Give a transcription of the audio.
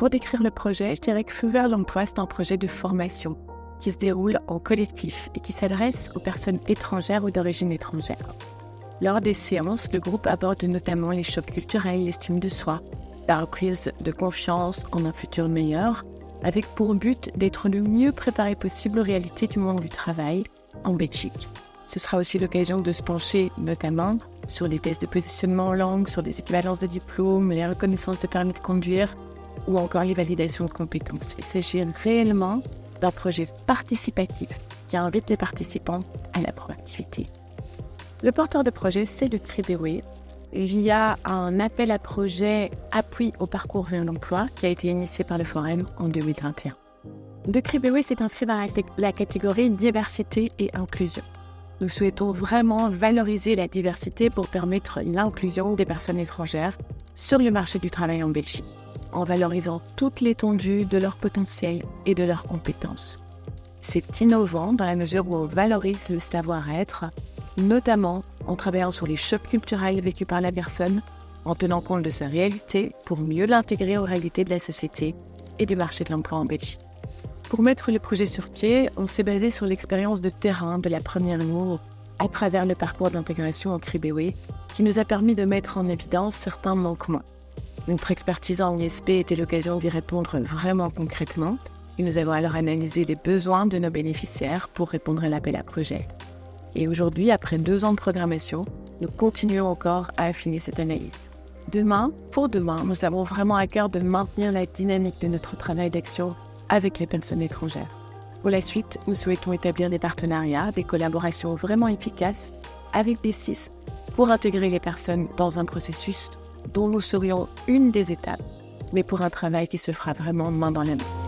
Pour décrire le projet, je dirais que Feu Vert l'Emploi, c'est un projet de formation qui se déroule en collectif et qui s'adresse aux personnes étrangères ou d'origine étrangère. Lors des séances, le groupe aborde notamment les chocs culturels, l'estime de soi, la reprise de confiance en un futur meilleur, avec pour but d'être le mieux préparé possible aux réalités du monde du travail en Belgique. Ce sera aussi l'occasion de se pencher notamment sur les tests de positionnement en langue, sur les équivalences de diplômes, les reconnaissances de permis de conduire ou encore les validations de compétences. Il s'agit réellement d'un projet participatif qui invite les participants à la proactivité. Le porteur de projet, c'est le CRIBEWE. Il y a un appel à projet appui au parcours vers l'emploi qui a été initié par le Forum en 2021. Le CRIBEWE s'est inscrit dans la catégorie diversité et inclusion. Nous souhaitons vraiment valoriser la diversité pour permettre l'inclusion des personnes étrangères sur le marché du travail en Belgique, en valorisant toute l'étendue de leur potentiel et de leurs compétences. C'est innovant dans la mesure où on valorise le savoir-être, notamment en travaillant sur les chocs culturels vécus par la personne, en tenant compte de sa réalité pour mieux l'intégrer aux réalités de la société et du marché de l'emploi en Belgique. Pour mettre le projet sur pied, on s'est basé sur l'expérience de terrain de la première ligne à travers le parcours d'intégration au CRIBEWE qui nous a permis de mettre en évidence certains manquements. Notre expertise en ISP était l'occasion d'y répondre vraiment concrètement et nous avons alors analysé les besoins de nos bénéficiaires pour répondre à l'appel à projet. Et aujourd'hui, après 2 ans de programmation, nous continuons encore à affiner cette analyse. Pour demain, nous avons vraiment à cœur de maintenir la dynamique de notre travail d'action avec les personnes étrangères. Pour la suite, nous souhaitons établir des partenariats, des collaborations vraiment efficaces avec des SIS pour intégrer les personnes dans un processus dont nous serions une des étapes, mais pour un travail qui se fera vraiment main dans la main.